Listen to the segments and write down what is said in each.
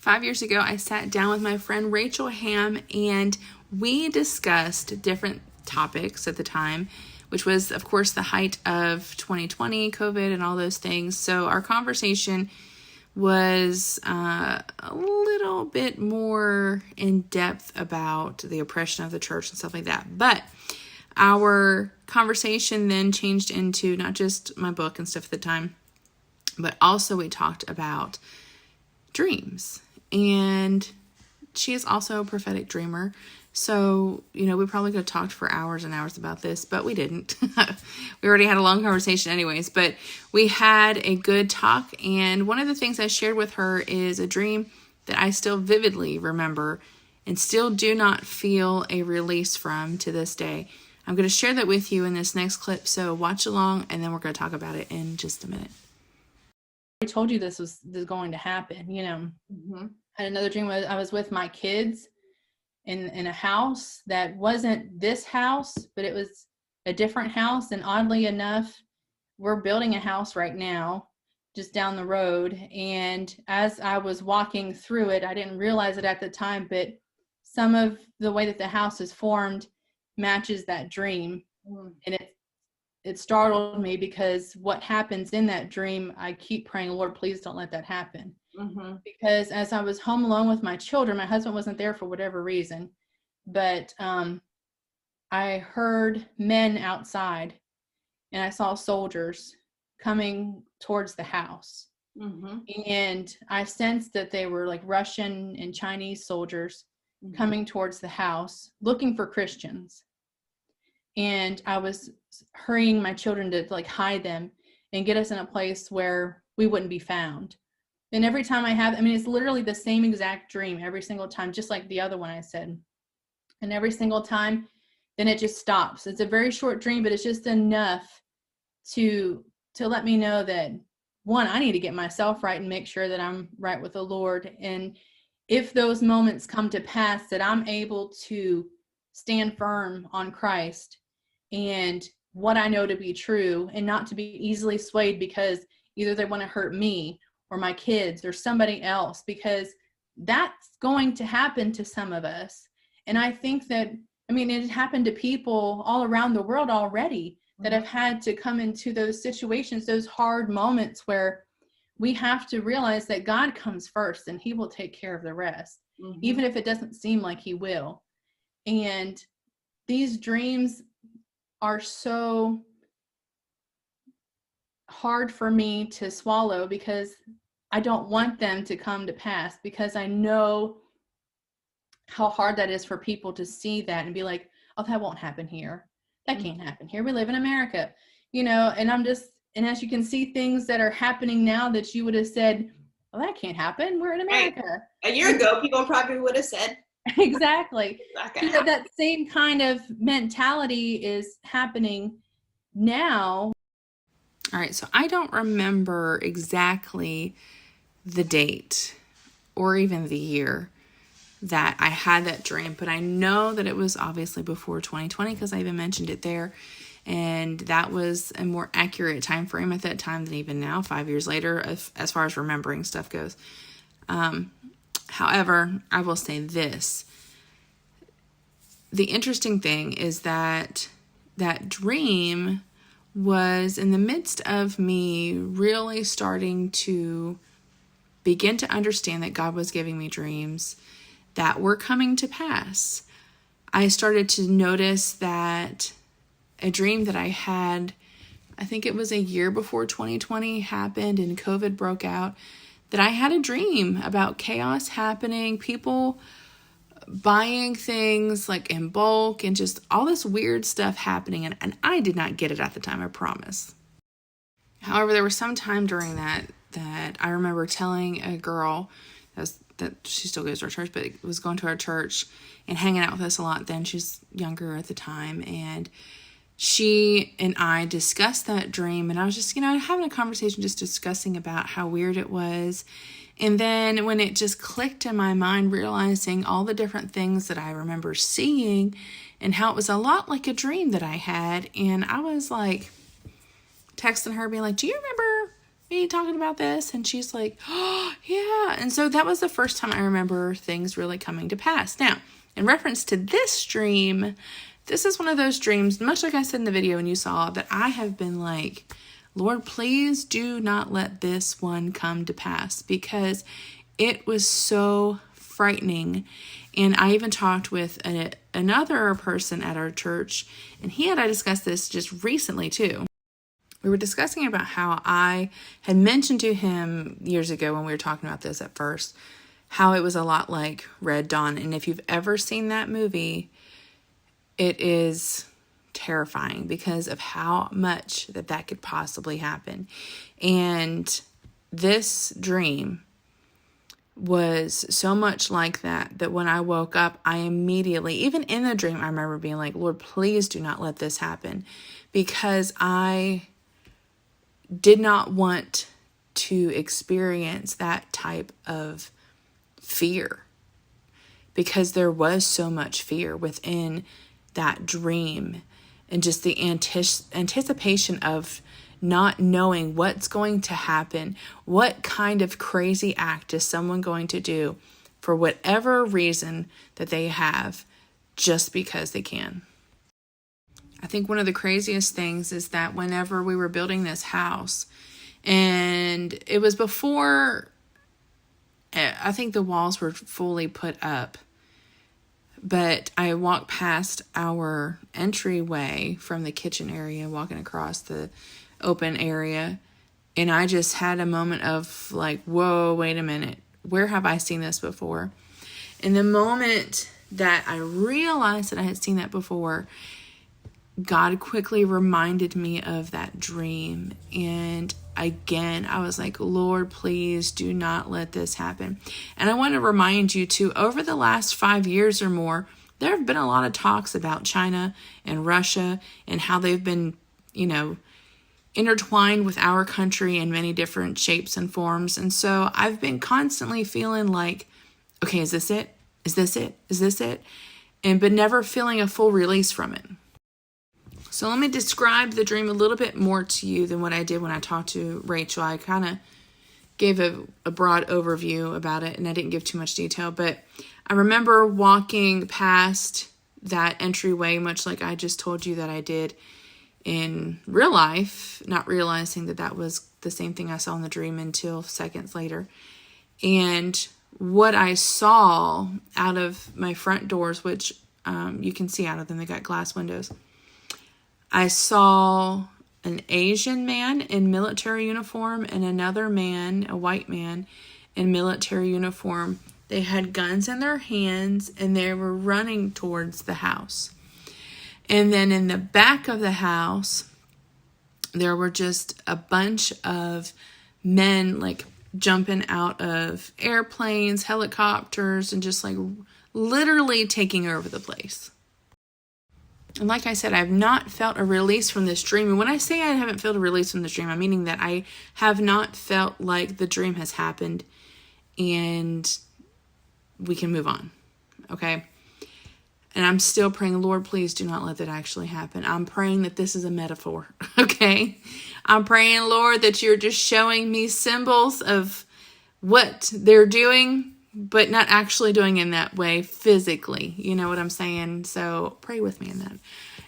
5 years ago, I sat down with my friend Rachel Ham, and we discussed different topics at the time, which was, of course, the height of 2020, COVID, and all those things. So our conversation was a little bit more in depth about the oppression of the church and stuff like that. But our conversation then changed into not just my book and stuff at the time, but also we talked about dreams. And she is also a prophetic dreamer. So, we probably could have talked for hours and hours about this, but we didn't. We already had a long conversation anyways, but we had a good talk. And one of the things I shared with her is a dream that I still vividly remember and still do not feel a release from to this day. I'm going to share that with you in this next clip. So watch along, and then we're going to talk about it in just a minute. I told you this was going to happen, Mm-hmm. I had another dream where I was with my kids in a house that wasn't this house, but it was a different house. And oddly enough, we're building a house right now just down the road. And as I was walking through it, I didn't realize it at the time, but some of the way that the house is formed matches that dream. And it startled me because what happens in that dream, I keep praying, Lord, please don't let that happen. Mm-hmm. Because as I was home alone with my children, my husband wasn't there for whatever reason, but I heard men outside, and I saw soldiers coming towards the house. Mm-hmm. And I sensed that they were like Russian and Chinese soldiers coming towards the house looking for Christians. And I was hurrying my children to hide them and get us in a place where we wouldn't be found. And every time it's literally the same exact dream every single time, just like the other one I said. And every single time, then it just stops. It's a very short dream, but it's just enough to let me know that, one, I need to get myself right and make sure that I'm right with the Lord. And if those moments come to pass, that I'm able to stand firm on Christ and what I know to be true, and not to be easily swayed because either they want to hurt me or my kids or somebody else, because that's going to happen to some of us. And I think that, it happened to people all around the world already that have had to come into those situations, those hard moments where we have to realize that God comes first and he will take care of the rest, even if it doesn't seem like he will. And these dreams are so hard for me to swallow because I don't want them to come to pass, because I know how hard that is for people to see that and be like, oh, that won't happen here. That can't happen here. We live in America, and and as you can see things that are happening now that you would have said, well, that can't happen. We're in America. Right. A year ago, people probably would have said. Exactly. That same kind of mentality is happening now. All right, so I don't remember exactly the date or even the year that I had that dream, but I know that it was obviously before 2020 because I even mentioned it there, and that was a more accurate time frame at that time than even now, 5 years later, as far as remembering stuff goes. However, I will say this. The interesting thing is that dream was in the midst of me really starting to begin to understand that God was giving me dreams that were coming to pass. I started to notice that a dream that I had, I think it was a year before 2020 happened and COVID broke out, that I had a dream about chaos happening, people buying things like in bulk and just all this weird stuff happening. And I did not get it at the time, I promise. However, there was some time during that I remember telling a girl that she still goes to our church, but was going to our church and hanging out with us a lot then. She's younger at the time. And she and I discussed that dream. And I was just, having a conversation, just discussing about how weird it was. And then when it just clicked in my mind, realizing all the different things that I remember seeing and how it was a lot like a dream that I had. And I was like texting her being like, do you remember, are you talking about this? And she's like, oh, yeah. And so that was the first time I remember things really coming to pass. Now, in reference to this dream, this is one of those dreams, much like I said in the video and you saw, that I have been like, Lord, please do not let this one come to pass, because it was so frightening. And I even talked with another person at our church, and he and I discussed this just recently too. We were discussing about how I had mentioned to him years ago when we were talking about this at first, how it was a lot like Red Dawn. And if you've ever seen that movie, it is terrifying because of how much that could possibly happen. And this dream was so much like that when I woke up, I immediately, even in the dream, I remember being like, Lord, please do not let this happen, because I did not want to experience that type of fear, because there was so much fear within that dream, and just the anticipation of not knowing what's going to happen. What kind of crazy act is someone going to do for whatever reason that they have, just because they can? I think one of the craziest things is that whenever we were building this house, and it was before, I think the walls were fully put up, but I walked past our entryway from the kitchen area, walking across the open area, and I just had a moment of like, whoa, wait a minute, where have I seen this before? And the moment that I realized that I had seen that before, God quickly reminded me of that dream. And again, I was like, Lord, please do not let this happen. And I want to remind you too, over the last 5 years or more, there have been a lot of talks about China and Russia and how they've been, intertwined with our country in many different shapes and forms. And so I've been constantly feeling like, okay, is this it? Is this it? Is this it? But never feeling a full release from it. So let me describe the dream a little bit more to you than what I did when I talked to Rachel. I kind of gave a broad overview about it, and I didn't give too much detail. But I remember walking past that entryway, much like I just told you that I did in real life, not realizing that was the same thing I saw in the dream until seconds later. And what I saw out of my front doors, which you can see out of them, they got glass windows, I saw an Asian man in military uniform and another man, a white man, in military uniform. They had guns in their hands and they were running towards the house. And then in the back of the house, there were just a bunch of men like jumping out of airplanes, helicopters, and just like literally taking over the place. And like I said, I've not felt a release from this dream. And when I say I haven't felt a release from this dream, I'm meaning that I have not felt like the dream has happened and we can move on. Okay? And I'm still praying, Lord, please do not let that actually happen. I'm praying that this is a metaphor. Okay? I'm praying, Lord, that you're just showing me symbols of what they're doing, but not actually doing in that way physically. You know what I'm saying? So pray with me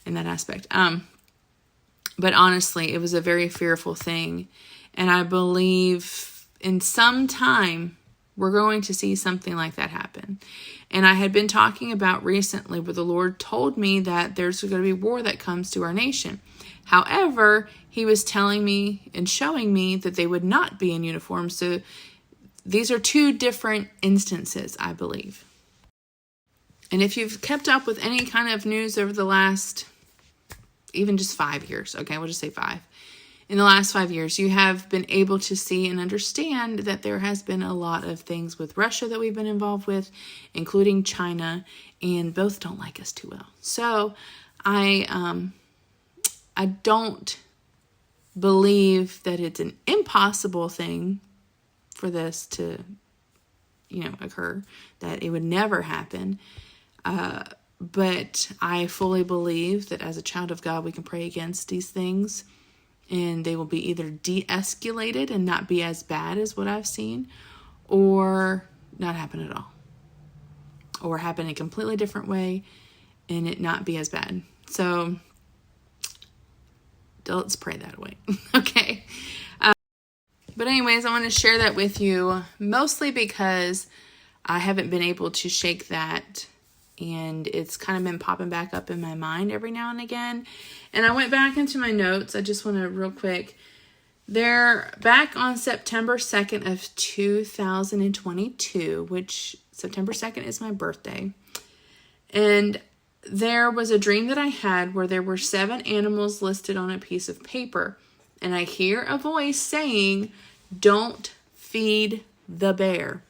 in that aspect. But honestly, it was a very fearful thing. And I believe in some time, we're going to see something like that happen. And I had been talking about recently where the Lord told me that there's going to be war that comes to our nation. However, he was telling me and showing me that they would not be in uniform. So these are two different instances, I believe. And if you've kept up with any kind of news over the last, even just 5 years, okay, we'll just say 5. In the last 5 years, you have been able to see and understand that there has been a lot of things with Russia that we've been involved with, including China, and both don't like us too well. So I don't believe that it's an impossible thing for this to, occur, that it would never happen. But I fully believe that as a child of God, we can pray against these things and they will be either de-escalated and not be as bad as what I've seen, or not happen at all, or happen a completely different way and it not be as bad. So let's pray that way. Okay. But anyways, I want to share that with you, mostly because I haven't been able to shake that, and it's kind of been popping back up in my mind every now and again. And I went back into my notes. I just want to real quick. They're back on September 2nd of 2022, which September 2nd is my birthday. And there was a dream that I had where there were 7 animals listed on a piece of paper. And I hear a voice saying, "Don't feed the bear."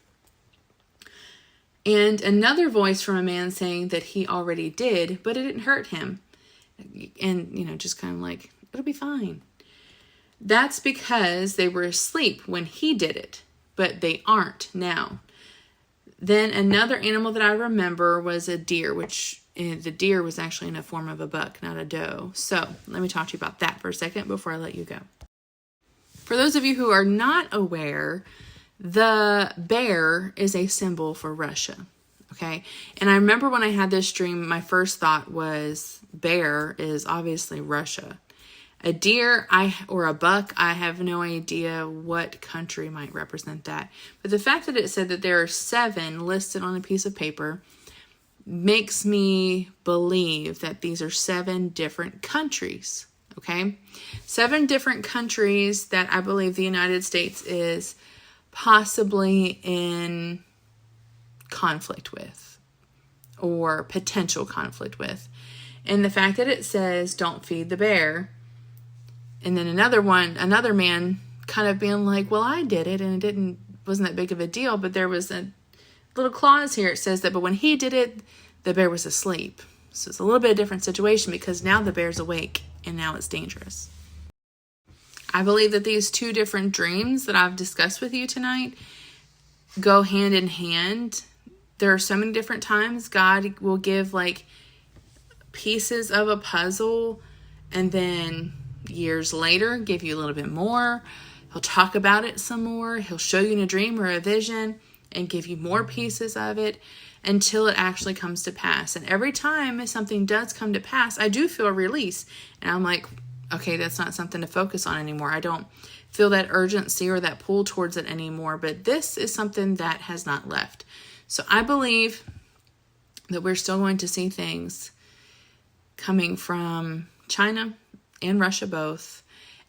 And another voice from a man saying that he already did, but it didn't hurt him. And, just kind of like, it'll be fine. That's because they were asleep when he did it, but they aren't now. Then another animal that I remember was a deer, which the deer was actually in a form of a buck, not a doe. So let me talk to you about that for a second before I let you go. For those of you who are not aware, the bear is a symbol for Russia. Okay. And I remember when I had this dream, my first thought was bear is obviously Russia. A deer or a buck, I have no idea what country might represent that. But the fact that it said that there are 7 listed on a piece of paper makes me believe that these are 7 different countries. Okay? 7 different countries that I believe the United States is possibly in conflict with, or potential conflict with. And the fact that it says, "Don't feed the bear," and then another man kind of being like, "Well, I did it and it wasn't that big of a deal," but there was a little clause here. It says that, but when he did it, the bear was asleep. So it's a little bit of a different situation because now the bear's awake and now it's dangerous. I believe that these 2 different dreams that I've discussed with you tonight go hand in hand. There are so many different times God will give like pieces of a puzzle, and then years later give you a little bit more. He'll talk about it some more. He'll show you in a dream or a vision and give you more pieces of it until it actually comes to pass. And every time something does come to pass, I do feel a release. And I'm like, okay, that's not something to focus on anymore. I don't feel that urgency or that pull towards it anymore. But this is something that has not left. So I believe that we're still going to see things coming from China and Russia both.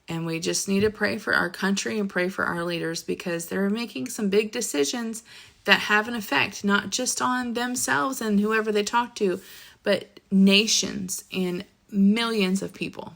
And we just need to pray for our country and pray for our leaders, because they're making some big decisions that have an effect, not just on themselves and whoever they talk to, but nations and millions of people.